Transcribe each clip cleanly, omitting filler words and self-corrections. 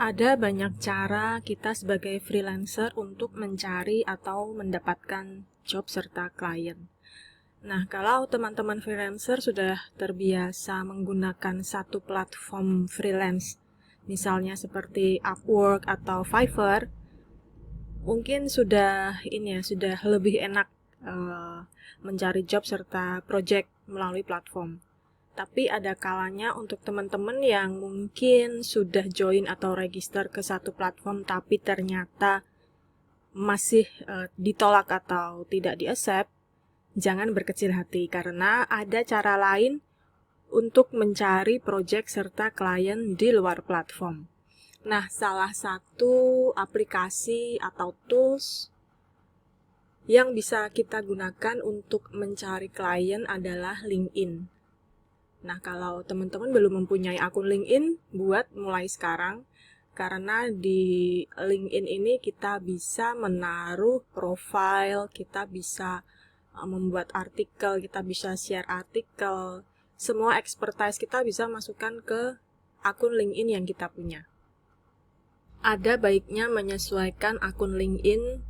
Ada banyak cara kita sebagai freelancer untuk mencari atau mendapatkan job serta klien. Nah, kalau teman-teman freelancer sudah terbiasa menggunakan satu platform freelance, misalnya seperti Upwork atau Fiverr, mungkin sudah lebih enak mencari job serta project melalui platform. Tapi ada kalanya untuk teman-teman yang mungkin sudah join atau register ke satu platform tapi ternyata masih ditolak atau tidak di-accept, jangan berkecil hati karena ada cara lain untuk mencari project serta klien di luar platform. Nah, salah satu aplikasi atau tools yang bisa kita gunakan untuk mencari klien adalah LinkedIn. Nah, kalau teman-teman belum mempunyai akun LinkedIn, buat mulai sekarang. Karena di LinkedIn ini kita bisa menaruh profile, kita bisa membuat artikel, kita bisa share artikel. Semua expertise kita bisa masukkan ke akun LinkedIn yang kita punya. Ada baiknya menyesuaikan akun LinkedIn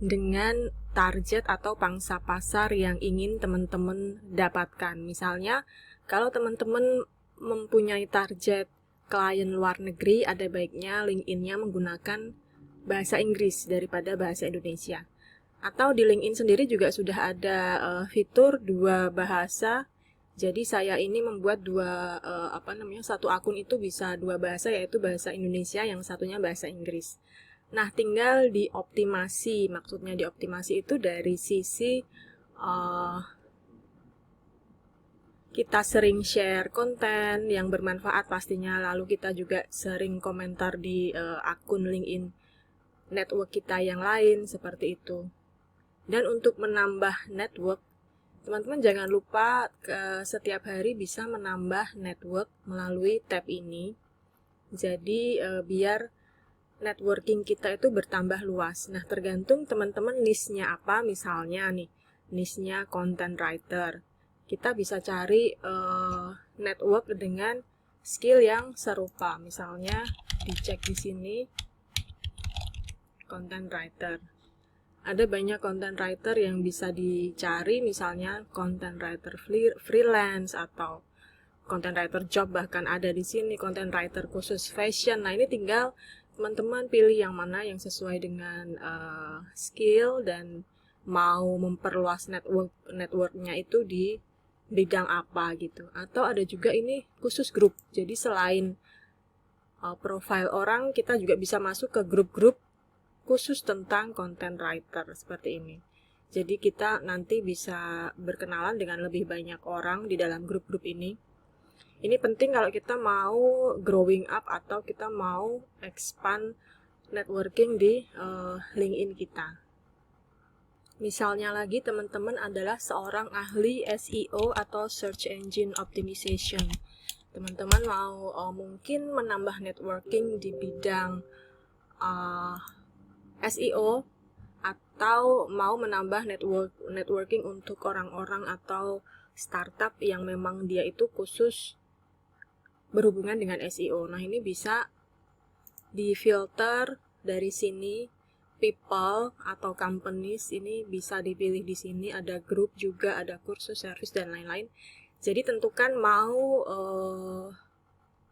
dengan target atau pangsa pasar yang ingin teman-teman dapatkan. Misalnya, kalau teman-teman mempunyai target klien luar negeri, ada baiknya LinkedIn-nya menggunakan bahasa Inggris daripada bahasa Indonesia. Atau di LinkedIn sendiri juga sudah ada fitur 2 bahasa. Jadi saya ini membuat satu akun itu bisa 2 bahasa, yaitu bahasa Indonesia, yang satunya bahasa Inggris. Nah, tinggal dioptimasi. Maksudnya dioptimasi itu dari sisi kita sering share konten yang bermanfaat pastinya, lalu kita juga sering komentar di akun LinkedIn network kita yang lain, seperti itu. Dan untuk menambah network, teman-teman jangan lupa setiap hari bisa menambah network melalui tab ini. Jadi biar networking kita itu bertambah luas. Nah, tergantung teman-teman niche-nya apa. Misalnya nih, niche-nya content writer. Kita bisa cari network dengan skill yang serupa. Misalnya dicek di sini, content writer. Ada banyak content writer yang bisa dicari, misalnya content writer freelance atau content writer job, bahkan ada di sini content writer khusus fashion. Nah, ini tinggal teman-teman pilih yang mana yang sesuai dengan skill dan mau memperluas networknya itu di bidang apa gitu. Atau ada juga ini khusus grup. Jadi selain profile orang, kita juga bisa masuk ke grup-grup khusus tentang content writer seperti ini. Jadi kita nanti bisa berkenalan dengan lebih banyak orang di dalam grup-grup ini. Ini penting kalau kita mau growing up atau kita mau expand networking di LinkedIn kita. Misalnya lagi, teman-teman adalah seorang ahli SEO atau Search Engine Optimization. Teman-teman mau mungkin menambah networking di bidang SEO atau mau menambah networking untuk orang-orang atau startup yang memang dia itu khusus berhubungan dengan SEO. Nah, ini bisa difilter dari sini, people atau companies, ini bisa dipilih di sini, ada grup juga, ada kursus, service, dan lain-lain. Jadi tentukan mau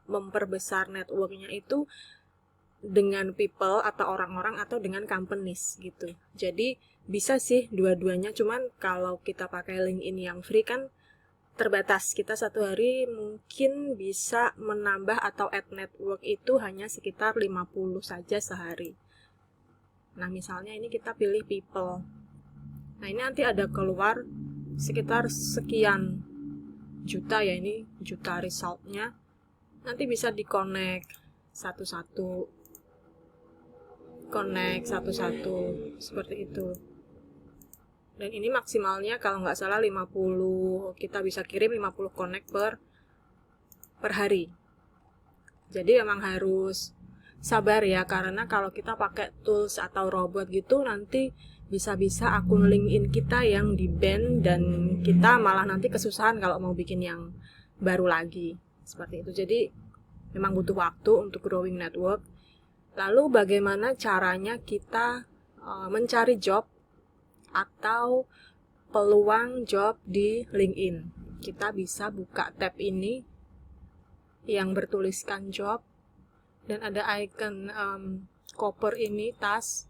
memperbesar networknya itu dengan people atau orang-orang atau dengan companies gitu. Jadi bisa sih dua-duanya, cuman kalau kita pakai LinkedIn yang free kan terbatas. Kita satu hari mungkin bisa menambah atau add network itu hanya sekitar 50 saja sehari. Nah, misalnya ini kita pilih people. Nah, ini nanti ada keluar sekitar sekian juta ya, ini juta resultnya. Nanti bisa di-connect satu-satu, seperti itu. Dan ini maksimalnya kalau nggak salah 50, kita bisa kirim 50 connect per hari. Jadi memang harus sabar ya, karena kalau kita pakai tools atau robot gitu, nanti bisa-bisa akun LinkedIn kita yang di-ban dan kita malah nanti kesusahan kalau mau bikin yang baru lagi. Seperti itu. Jadi memang butuh waktu untuk growing network. Lalu bagaimana caranya kita mencari job atau peluang job di LinkedIn? Kita bisa buka tab ini yang bertuliskan job dan ada icon koper ini, task,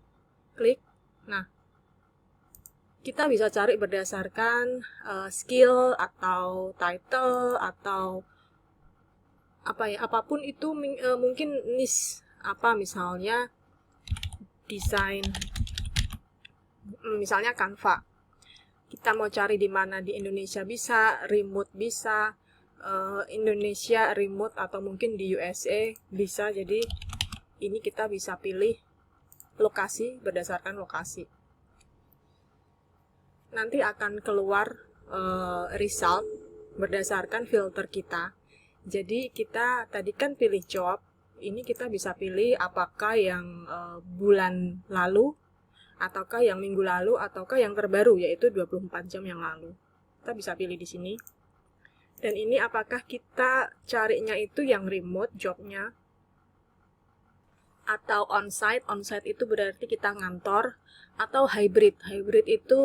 klik. Nah, kita bisa cari berdasarkan skill atau title atau apapun itu, mungkin niche misalnya desain, misalnya Canva. Kita mau cari di mana di Indonesia bisa, remote bisa, Indonesia remote atau mungkin di USA bisa. Jadi ini kita bisa pilih lokasi berdasarkan lokasi. Nanti akan keluar result berdasarkan filter kita. Jadi kita tadi kan pilih job, ini kita bisa pilih apakah yang bulan lalu, ataukah yang minggu lalu, ataukah yang terbaru, yaitu 24 jam yang lalu. Kita bisa pilih di sini. Dan ini apakah kita carinya itu yang remote jobnya, atau onsite. Onsite itu berarti kita ngantor, atau hybrid. Hybrid itu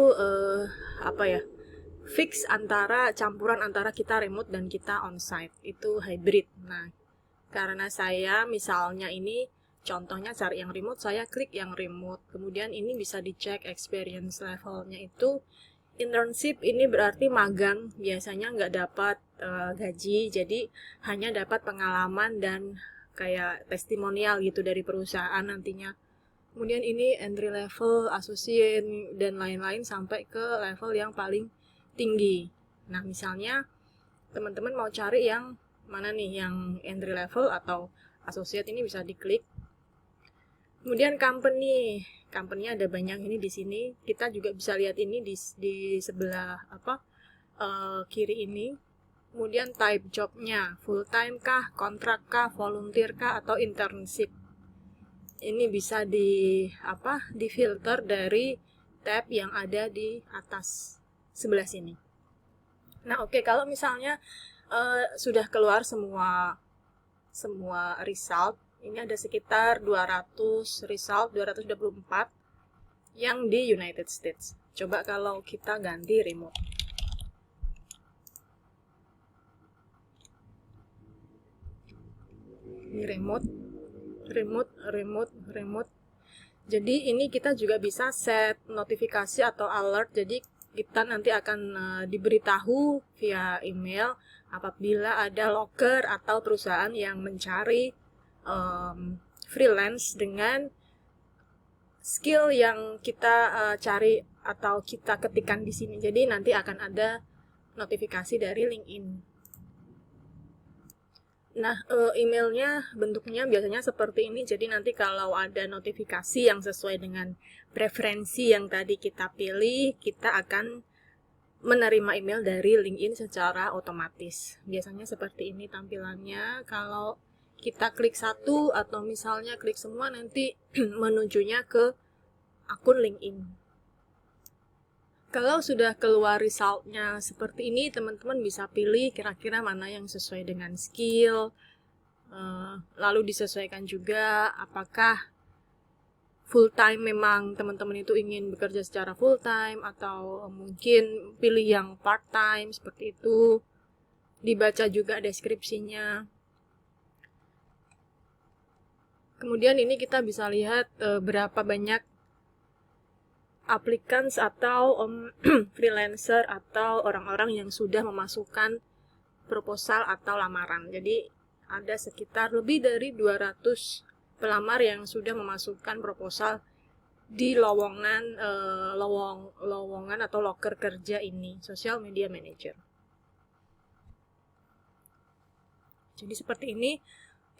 fix campuran antara kita remote dan kita onsite. Itu hybrid. Nah, karena saya misalnya ini contohnya cari yang remote, saya klik yang remote. Kemudian ini bisa dicek experience levelnya itu. Internship ini berarti magang, biasanya nggak dapat gaji, jadi hanya dapat pengalaman dan kayak testimonial gitu dari perusahaan nantinya. Kemudian ini entry level, associate, dan lain-lain sampai ke level yang paling tinggi. Nah, misalnya teman-teman mau cari yang mana nih, yang entry level atau associate, ini bisa diklik. Kemudian company-nya ada banyak ini di sini. Kita juga bisa lihat ini di sebelah kiri ini. Kemudian type jobnya, full time kah, kontrak kah, volunteer kah, atau internship. Ini bisa difilter dari tab yang ada di atas sebelah sini. Nah, oke, kalau misalnya sudah keluar semua result, ini ada sekitar 200 result, 224 yang di United States. Coba kalau kita ganti remote. Ini remote. Jadi ini kita juga bisa set notifikasi atau alert. Jadi kita nanti akan diberitahu via email apabila ada loker atau perusahaan yang mencari freelance dengan skill yang kita cari atau kita ketikkan di sini. Jadi nanti akan ada notifikasi dari LinkedIn. Nah, emailnya bentuknya biasanya seperti ini. Jadi nanti kalau ada notifikasi yang sesuai dengan preferensi yang tadi kita pilih, kita akan menerima email dari LinkedIn secara otomatis. Biasanya seperti ini tampilannya. Kalau kita klik satu atau misalnya klik semua, nanti menujunya ke akun LinkedIn. Kalau sudah keluar resultnya seperti ini, teman-teman bisa pilih kira-kira mana yang sesuai dengan skill, lalu disesuaikan juga apakah full time memang teman-teman itu ingin bekerja secara full time, atau mungkin pilih yang part time, seperti itu. Dibaca juga deskripsinya. Kemudian ini kita bisa lihat berapa banyak applicants atau freelancer atau orang-orang yang sudah memasukkan proposal atau lamaran. Jadi ada sekitar lebih dari 200 pelamar yang sudah memasukkan proposal di lowongan atau loker kerja ini, Social Media Manager. Jadi seperti ini.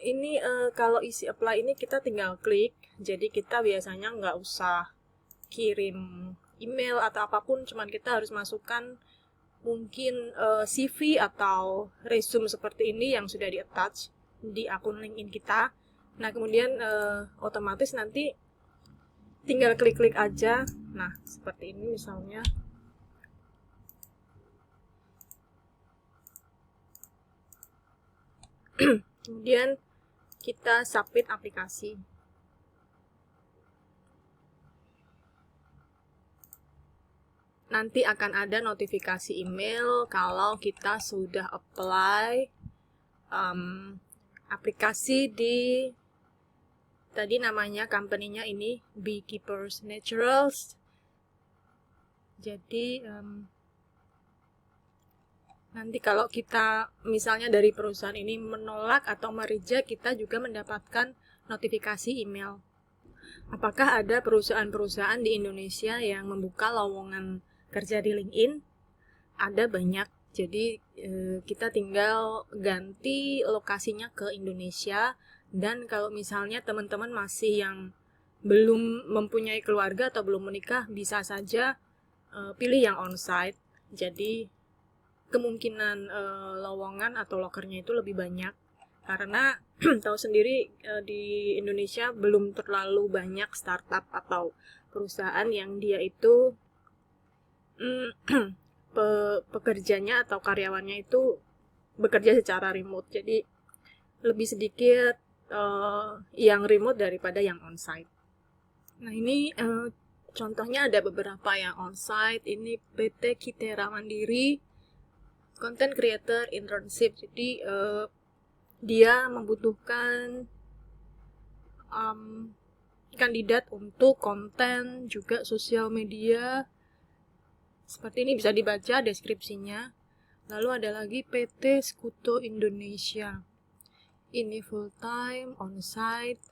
Ini kalau isi apply ini kita tinggal klik. Jadi kita biasanya nggak usah kirim email atau apapun, cuman kita harus masukkan mungkin CV atau resume seperti ini yang sudah di-attach di akun LinkedIn kita. Nah, kemudian otomatis nanti tinggal klik-klik aja. Nah, seperti ini misalnya. Kemudian kita submit aplikasi. nanti akan ada notifikasi email kalau kita sudah apply aplikasi di, tadi namanya company-nya ini Beekeepers Naturals. Jadi nanti kalau kita misalnya dari perusahaan ini menolak atau mereject, kita juga mendapatkan notifikasi email. Apakah ada perusahaan-perusahaan di Indonesia yang membuka lowongan kerja di LinkedIn? Ada banyak. Jadi kita tinggal ganti lokasinya ke Indonesia. Dan kalau misalnya teman-teman masih yang belum mempunyai keluarga atau belum menikah, bisa saja pilih yang onsite. Jadi kemungkinan lowongan atau lokernya itu lebih banyak. Karena tahu sendiri di Indonesia belum terlalu banyak startup atau perusahaan yang dia itu pekerjanya atau karyawannya itu bekerja secara remote. Jadi lebih sedikit yang remote daripada yang onsite. Nah ini contohnya ada beberapa yang onsite. Ini PT Kitera Mandiri Content Creator Internship. Jadi dia membutuhkan kandidat untuk konten juga sosial media. Seperti ini bisa dibaca deskripsinya. Lalu ada lagi PT Skuto Indonesia. Ini full time, on-site.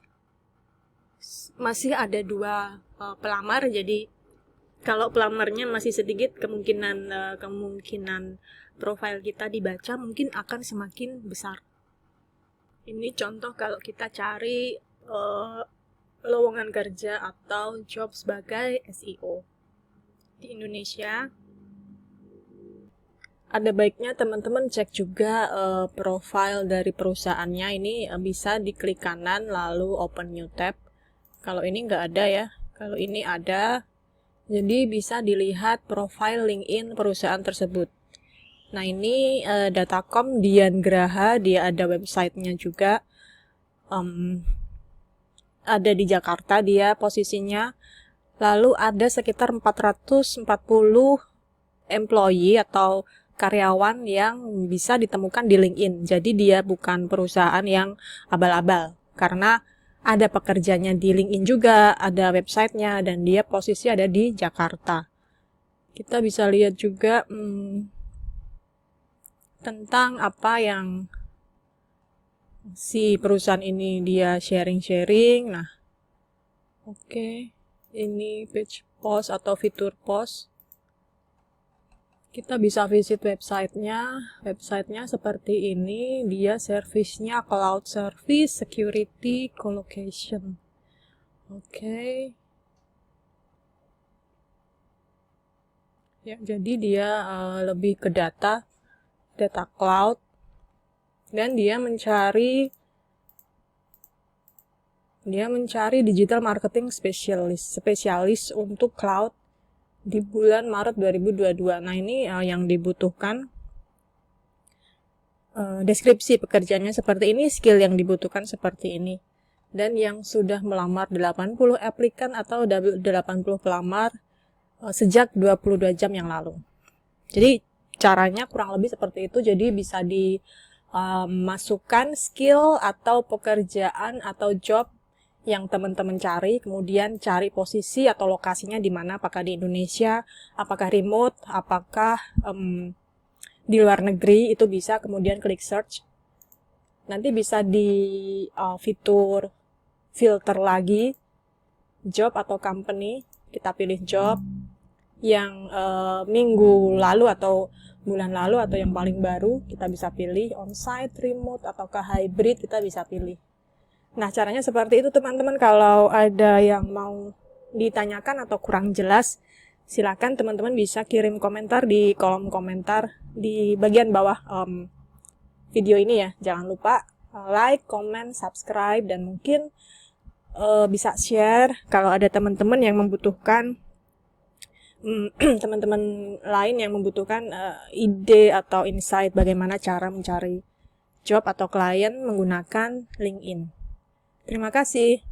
Masih ada 2 pelamar, jadi kalau pelamarnya masih sedikit, kemungkinan profil kita dibaca mungkin akan semakin besar. Ini contoh kalau kita cari lowongan kerja atau job sebagai SEO di Indonesia. Ada baiknya teman-teman cek juga profil dari perusahaannya. Ini bisa diklik kanan lalu open new tab. Kalau ini nggak ada ya. Kalau ini ada, jadi bisa dilihat profil LinkedIn perusahaan tersebut. Nah ini Datacom Dian Graha, dia ada websitenya juga, ada di Jakarta dia posisinya. Lalu ada sekitar 440 employee atau karyawan yang bisa ditemukan di LinkedIn. Jadi dia bukan perusahaan yang abal-abal, karena ada pekerjanya di LinkedIn juga, ada websitenya, dan dia posisi ada di Jakarta. Kita bisa lihat juga tentang apa yang si perusahaan ini dia sharing-sharing. Nah, oke. Ini page post atau fitur post. Kita bisa visit websitenya. Websitenya seperti ini. Dia servisnya cloud service, security, colocation. Oke. Ya, jadi dia lebih ke data cloud, dan dia mencari digital marketing spesialis untuk cloud di bulan Maret 2022. Nah ini yang dibutuhkan, deskripsi pekerjaannya seperti ini, skill yang dibutuhkan seperti ini, dan yang sudah melamar 80 aplikan atau 80 pelamar sejak 22 jam yang lalu. Jadi caranya kurang lebih seperti itu. Jadi bisa dimasukkan skill atau pekerjaan atau job yang teman-teman cari, kemudian cari posisi atau lokasinya di mana, apakah di Indonesia, apakah remote, apakah di luar negeri, itu bisa kemudian klik search. Nanti bisa di fitur filter lagi job atau company, kita pilih job yang minggu lalu atau bulan lalu atau yang paling baru, kita bisa pilih on-site, remote, ataukah hybrid, kita bisa pilih. Nah, caranya seperti itu teman-teman. Kalau ada yang mau ditanyakan atau kurang jelas, silakan teman-teman bisa kirim komentar di kolom komentar di bagian bawah video ini ya. Jangan lupa like, comment, subscribe, dan mungkin bisa share kalau ada teman-teman yang membutuhkan teman-teman lain yang membutuhkan ide atau insight bagaimana cara mencari job atau klien menggunakan LinkedIn. Terima kasih.